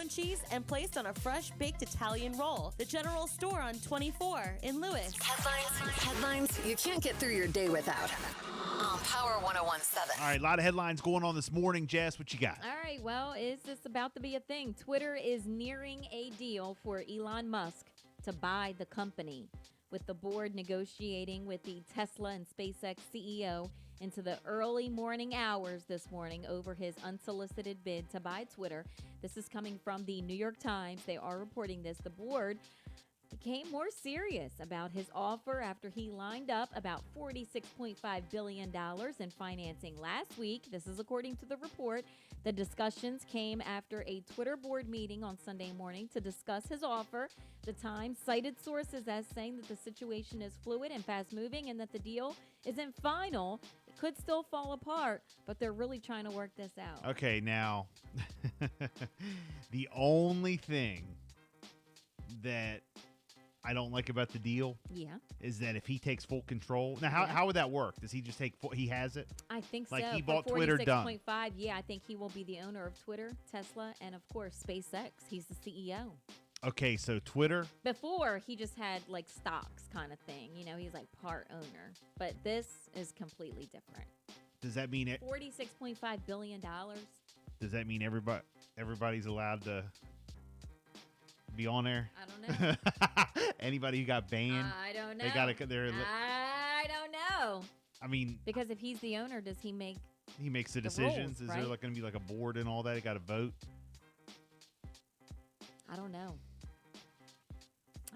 provolone cheese and placed on a fresh baked Italian roll. The General Store on 24 in Lewis. Headlines you can't get through your day without. On Power 1017. All right, a lot of headlines going on this morning. Jess, what you got? All right, well, is this about to be a thing? Twitter is nearing a deal for Elon Musk to buy the company, with the board negotiating with the Tesla and SpaceX CEO into the early morning hours this morning over his unsolicited bid to buy Twitter. This is coming from the New York Times. They are reporting this. The board became more serious about his offer after he lined up about $46.5 billion in financing last week. This is according to the report. The discussions came after a Twitter board meeting on Sunday morning to discuss his offer. The Times cited sources as saying that the situation is fluid and fast-moving and that the deal isn't final. It could still fall apart, but they're really trying to work this out. Okay, now, the only thing that I don't like about the deal is that if he takes full control. Now, how would that work? Does he just take full, he has it? I think so. Like he bought Twitter, done. 46.5, yeah, I think he will be the owner of Twitter, Tesla, and of course, SpaceX. He's the CEO. Okay, so Twitter. Before, he just had like stocks kind of thing. You know, he's like part owner. But this is completely different. Does that mean it? $46.5 billion. Does that mean everybody's allowed to be on there? I don't know. Anybody who got banned? I don't know. I don't know. I mean, because if he's the owner, does he make? He makes the decisions. Rules, Is right? there like going to be like a board and all that? He got to vote. I don't know.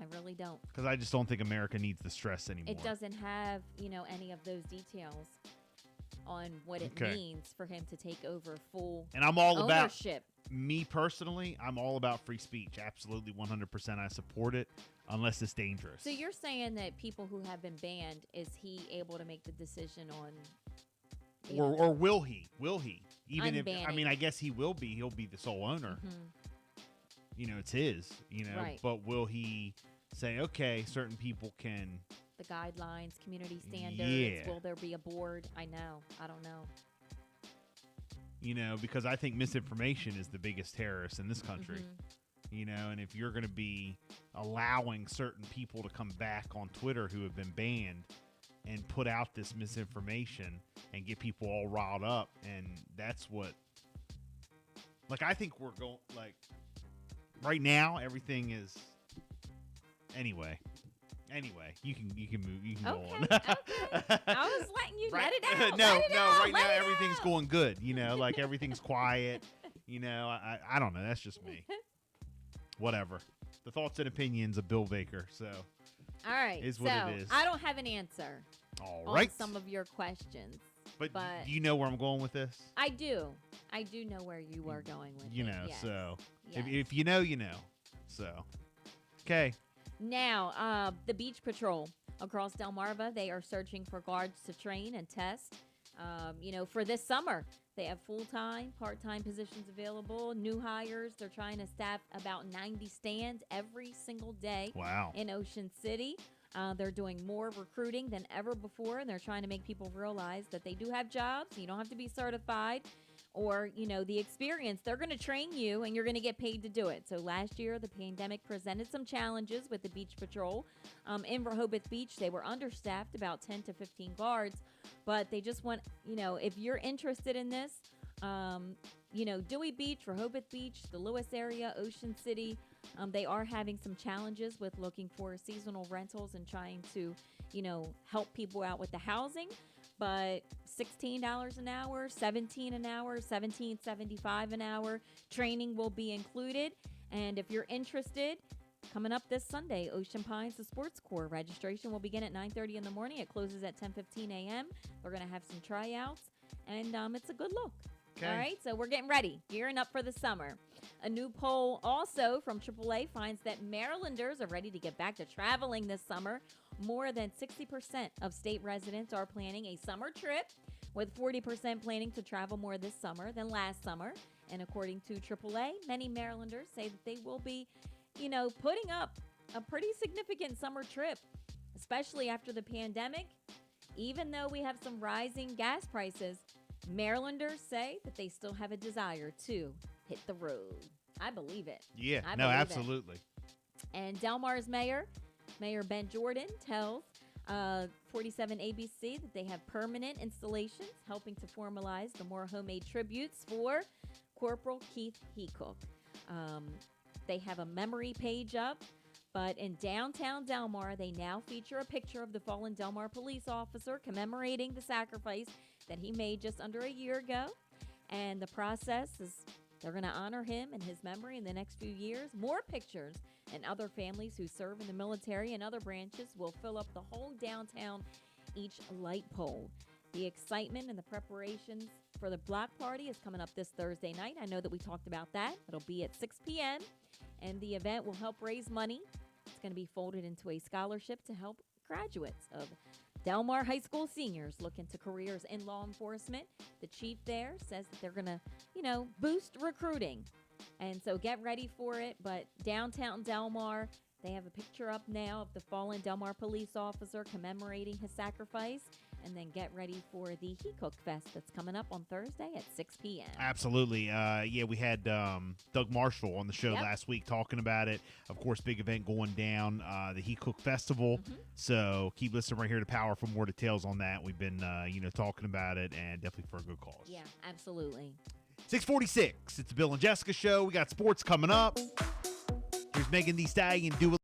I really don't. Because I just don't think America needs the stress anymore. It doesn't have, any of those details on what it means for him to take over full and I'm all ownership. About me personally. I'm all about free speech. Absolutely, 100%. I support it unless it's dangerous. So you're saying that people who have been banned, is he able to make the decision on? Or will he? Will he? Even unbanning. if, I mean, I guess he will be. He'll be the sole owner. Mm-hmm. It's his, Right. But will he say, okay, certain people can... The guidelines, community standards, Yeah. will there be a board? I don't know. Because I think misinformation is the biggest terrorist in this country. Mm-hmm. And if you're going to be allowing certain people to come back on Twitter who have been banned and put out this misinformation and get people all riled up, and that's what... Like, I think we're going... Like, right now, everything is... Anyway, you can move. You can go on. Okay. I was letting you let it out. No, let it out, right now let it everything's out. going good. Like everything's quiet. I don't know. That's just me. Whatever. The thoughts and opinions of Bill Baker. So, all right. is what it is. I don't have an answer. All right. On some of your questions. But do you know where I'm going with this? I do. I do know where you are going with it. Yes. So Yes. if you know, you know. So, okay. Now, the Beach Patrol across Delmarva, they are searching for guards to train and test. For this summer, they have full-time, part-time positions available. New hires, they're trying to staff about 90 stands every single day. Wow. In Ocean City. They're doing more recruiting than ever before, and they're trying to make people realize that they do have jobs. You don't have to be certified or, the experience. They're going to train you, and you're going to get paid to do it. So last year, the pandemic presented some challenges with the Beach Patrol. In Rehoboth Beach, they were understaffed, about 10 to 15 guards. But they just want, if you're interested in this, Dewey Beach, Rehoboth Beach, the Lewis area, Ocean City, they are having some challenges with looking for seasonal rentals and trying to, help people out with the housing. But $16 an hour, $17 an hour, $17.75 an hour. Training will be included. And if you're interested, coming up this Sunday, Ocean Pines, the Sports Corps registration will begin at 9:30 in the morning. It closes at 10:15 a.m. We're going to have some tryouts, and it's a good look. Okay. All right, so we're getting ready, gearing up for the summer. A new poll also from AAA finds that Marylanders are ready to get back to traveling this summer. More than 60% of state residents are planning a summer trip, with 40% planning to travel more this summer than last summer. And according to AAA, many Marylanders say that they will be, putting up a pretty significant summer trip, especially after the pandemic. Even though we have some rising gas prices, Marylanders say that they still have a desire to hit the road. I believe it. Yeah, I no, believe it. absolutely. And Del Mar's Mayor Ben Jordan, tells 47 ABC that they have permanent installations helping to formalize the more homemade tributes for Corporal Keith Hecook. They have a memory page up, but in downtown Del Mar, they now feature a picture of the fallen Del Mar police officer commemorating the sacrifice that he made just under a year ago. And the process is they're going to honor him and his memory in the next few years. More pictures and other families who serve in the military and other branches will fill up the whole downtown each light pole. The excitement and the preparations for the block party is coming up this Thursday night. I know that we talked about that. It'll be at 6 p.m. and the event will help raise money. It's going to be folded into a scholarship to help graduates of Del Mar High School seniors look into careers in law enforcement. The chief there says that they're going to, boost recruiting. And so get ready for it. But downtown Del Mar, they have a picture up now of the fallen Del Mar police officer commemorating his sacrifice. And then get ready for the Hecook Fest that's coming up on Thursday at 6 p.m. Absolutely. We had Doug Marshall on the show Yep. last week talking about it. Of course, big event going down, the Hecook Festival. Mm-hmm. So keep listening right here to Power for more details on that. We've been, talking about it, and definitely for a good cause. Yeah, absolutely. 646. It's the Bill and Jessica Show. We got sports coming up. Here's Megan Thee Stallion. Do